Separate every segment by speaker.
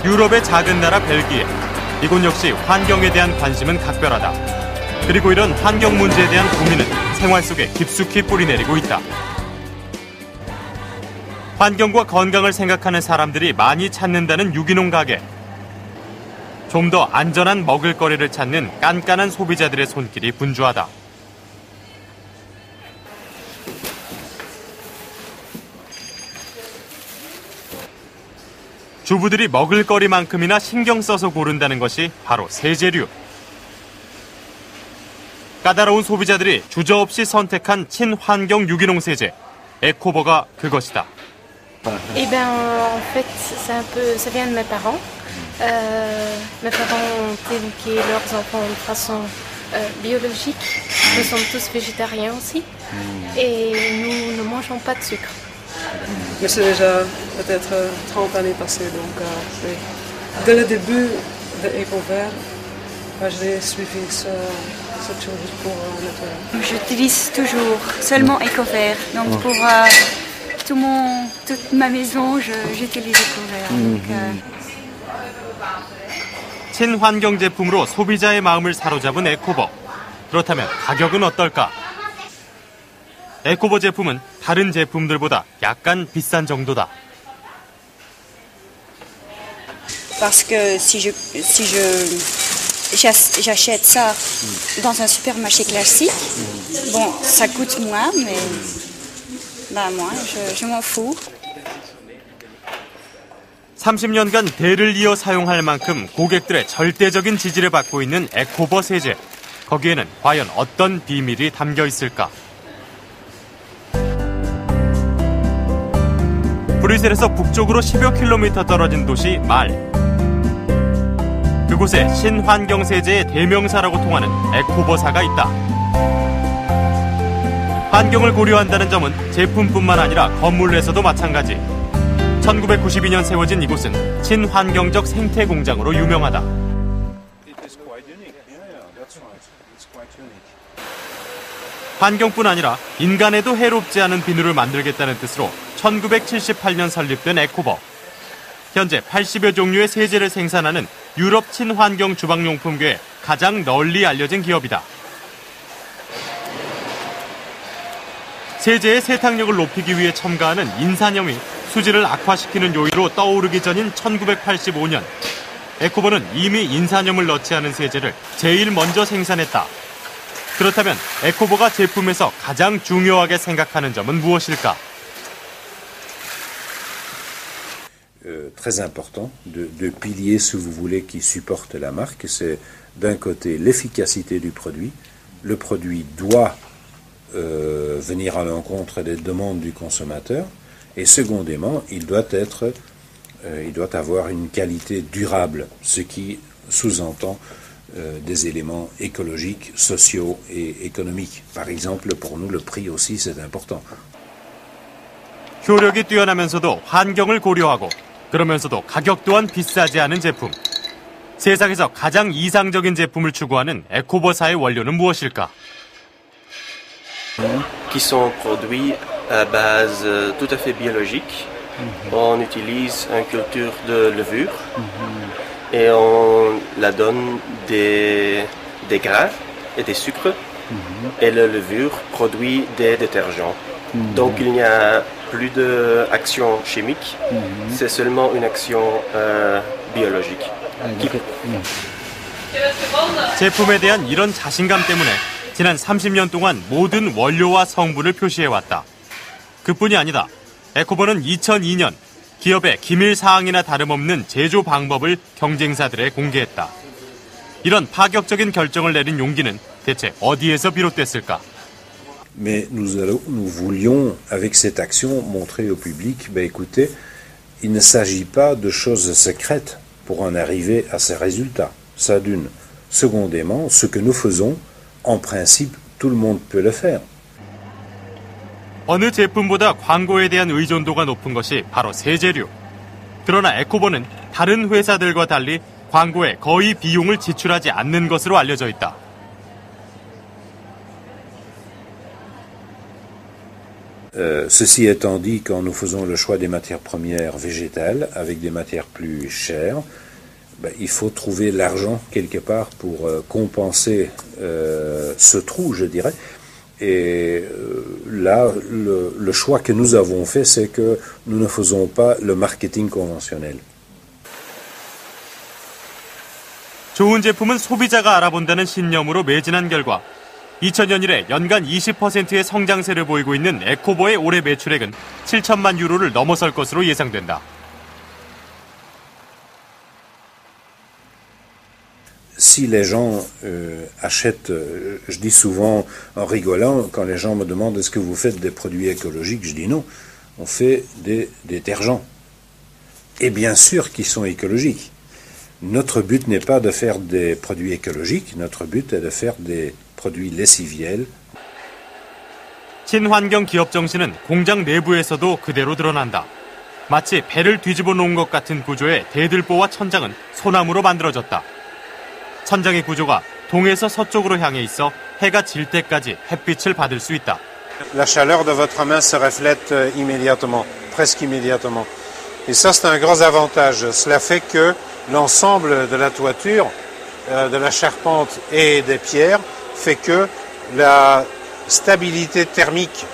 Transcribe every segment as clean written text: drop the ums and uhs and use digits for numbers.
Speaker 1: 유럽의 작은 나라 벨기에. 이곳 역시 환경에 대한 관심은 각별하다. 그리고 이런 환경 문제에 대한 고민은 생활 속에 깊숙이 뿌리내리고 있다. 환경과 건강을 생각하는 사람들이 많이 찾는다는 유기농 가게. 좀 더 안전한 먹을거리를 찾는 깐깐한 소비자들의 손길이 분주하다. 주부들이 먹을거리만큼이나 신경 써서 고른다는 것이 바로 세제류. 까다로운 소비자들이 주저없이 선택한 친환경 유기농 세제. 에코버가 그것이다.
Speaker 2: Eh bien, en fait, ça vient de mes parents. Mes parents ont éduqué leurs enfants de façon biologique. Nous sommes tous végétariens aussi. Et nous ne mangeons pas de sucre.
Speaker 3: Mais c'est déjà peut-être 30 années passées, donc oui. Dès le début de EcoVert, j'ai suivi cette chose pour naturel.
Speaker 4: J'utilise toujours seulement EcoVert, donc pour toute ma maison, j'utilise EcoVert.
Speaker 1: 친환경 제품으로 소비자의 마음을 사로잡은 에코버. 그렇다면 가격은 어떨까? 에코버 제품은 다른 제품들보다 약간 비싼 정도다.
Speaker 4: Parce que si j'achète ça dans un supermarché classique, bon, ça coûte moins, mais moi, je m'en fous.
Speaker 1: 30년간 대를 이어 사용할 만큼 고객들의 절대적인 지지를 받고 있는 에코버 세제. 거기에는 과연 어떤 비밀이 담겨 있을까? 브뤼셀에서 북쪽으로 10여 킬로미터 떨어진 도시 말. 그곳에 신환경 세제의 대명사라고 통하는 에코버사가 있다. 환경을 고려한다는 점은 제품뿐만 아니라 건물에서도 마찬가지. 1992년 세워진 이곳은 친환경적 생태 공장으로 유명하다. 환경뿐 아니라 인간에도 해롭지 않은 비누를 만들겠다는 뜻으로 1978년 설립된 에코버. 현재 80여 종류의 세제를 생산하는 유럽 친환경 주방용품계에 가장 널리 알려진 기업이다. 세제의 세탁력을 높이기 위해 첨가하는 인산염이 수질을 악화시키는 요인으로 떠오르기 전인 1985년, 에코버는 이미 인산염을 넣지 않은 세제를 제일 먼저 생산했다. 그렇다면 에코버가 제품에서 가장 중요하게 생각하는 점은 무엇일까?
Speaker 5: Très important, deux piliers, si vous voulez, qui supportent la marque. C'est d'un côté l'efficacité du produit. Le produit doit venir à l'encontre des demandes du consommateur. Et secondément, il doit avoir une qualité durable, ce qui sous-entend des éléments écologiques, sociaux et économiques. Par exemple, pour nous, le prix aussi, c'est important.
Speaker 1: 효력이 뛰어나면서도 환경을 고려하고 그러면서도 가격 또한 비싸지 않은 제품. 세상에서 가장 이상적인 제품을 추구하는 에코버사의 원료는 무엇일까?
Speaker 6: Qui sont produits à base tout à fait biologique. On utilise une culture de levure et on la donne des gras et des sucres. Et la levure produit des détergents. Donc il n'y a plus d'action chimique, c'est seulement une action biologique.
Speaker 1: 제품에 대한 이런 자신감 때문에 지난 30년 동안 모든 원료와 성분을 표시해왔다. 그뿐이 아니다. 에코버는 2002년 기업의 기밀 사항이나 다름없는 제조 방법을 경쟁사들에 공개했다. 이런 파격적인 결정을 내린 용기는 대체 어디에서 비롯됐을까?
Speaker 5: Mais nous voulions, avec cette action, montrer au public, écoutez, il ne s'agit pas de choses secrètes pour en arriver à ces résultats. Ça d'une. Secondément, ce que nous faisons, en principe, tout le monde peut le faire.
Speaker 1: 어느 제품보다 광고에 대한 의존도가 높은 것이 바로 세제류. 그러나 에코버는 다른 회사들과 달리 광고에 거의 비용을 지출하지 않는 것으로 알려져 있다.
Speaker 5: Ceci étant dit, quand nous faisons le choix des matières premières végétales avec des matières plus chères, il faut trouver l'argent quelque part pour compenser ce trou, je dirais. Et là, le choix que nous avons fait, c'est que nous ne faisons pas le marketing conventionnel.
Speaker 1: 좋은 제품은 소비자가 알아본다는 신념으로 매진한 결과 2000년 이래 연간 20%의 성장세를 보이고 있는 에코버의 올해 매출액은 7천만 유로를 넘어설 것으로 예상된다.
Speaker 5: Si les gens achètent, je dis souvent en rigolant, quand les gens me demandent est-ce que vous faites des produits écologiques, je dis non, on fait des détergents. Et bien sûr qu'ils sont écologiques. Notre but n'est pas de faire des produits écologiques, notre but est de faire des produits lessiviels.
Speaker 1: 친환경 기업 정신은 공장 내부에서도 그대로 드러난다. 마치 배를 뒤집어 놓은 것 같은 구조의 대들보와 천장은 소나무로 만들어졌다. 천장의 구조가 동에서 서쪽으로 향해 있어 해가 질 때까지 햇빛을 받을 수 있다.
Speaker 7: La chaleur de votre main se reflète immédiatement, presque immédiatement. Et ça, c'est un gros avantage. Cela fait que l'ensemble de la toiture, de la charpente et des pierres fait que la stabilité thermique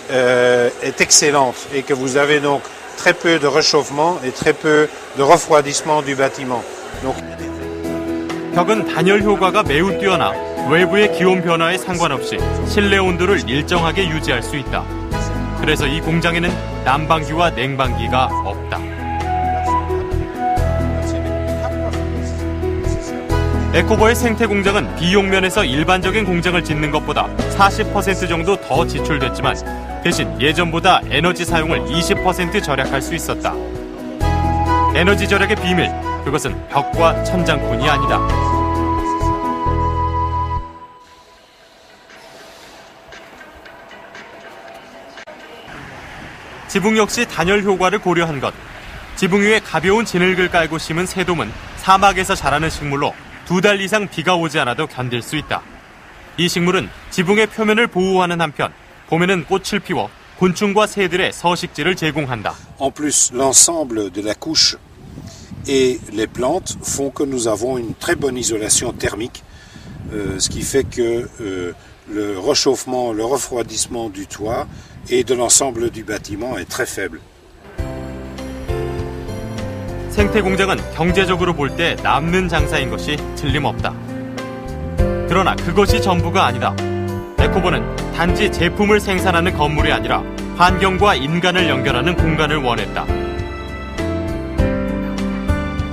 Speaker 7: est excellente et que vous avez donc très peu de réchauffement et très peu de refroidissement du bâtiment. Donc,
Speaker 1: 벽은 단열 효과가 매우 뛰어나 외부의 기온 변화에 상관없이 실내 온도를 일정하게 유지할 수 있다. 그래서 이 공장에는 난방기와 냉방기가 없다. 에코버의 생태 공장은 비용 면에서 일반적인 공장을 짓는 것보다 40% 정도 더 지출됐지만 대신 예전보다 에너지 사용을 20% 절약할 수 있었다. 에너지 절약의 비밀, 그것은 벽과 천장뿐이 아니다. 지붕 역시 단열 효과를 고려한 것. 지붕 위에 가벼운 진흙을 깔고 심은 새돔은 사막에서 자라는 식물로 2달 이상 비가 오지 않아도 견딜 수 있다. 이 식물은 지붕의 표면을 보호하는 한편 봄에는 꽃을 피워 곤충과 새들의 서식지를 제공한다.
Speaker 7: en plus, l'ensemble de la couche et les plantes font que nous avons une très bonne isolation thermique, ce qui fait que le réchauffement, le refroidissement du toit et de l'ensemble du bâtiment est très faible.
Speaker 1: 생태 공장은 경제적으로 볼 때 남는 장사인 것이 틀림없다. 그러나 그것이 전부가 아니다. 에코버는 단지 제품을 생산하는 건물이 아니라 환경과 인간을 연결하는 공간을 원했다.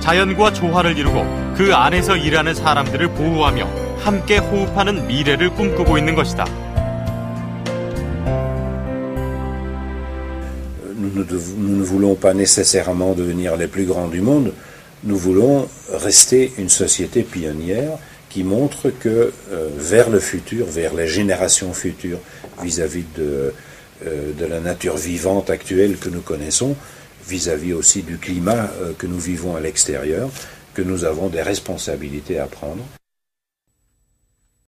Speaker 1: 자연과 조화를 이루고 그 안에서 일하는 사람들을 보호하며 함께 호흡하는 미래를 꿈꾸고 있는 것이다.
Speaker 5: Nous ne voulons pas nécessairement devenir les plus grands du monde, nous voulons rester une société pionnière qui montre que vers le futur, vers les générations futures, vis-à-vis de la nature vivante actuelle que nous connaissons, vis-à-vis aussi du climat que nous vivons à l'extérieur, que nous avons des responsabilités à prendre.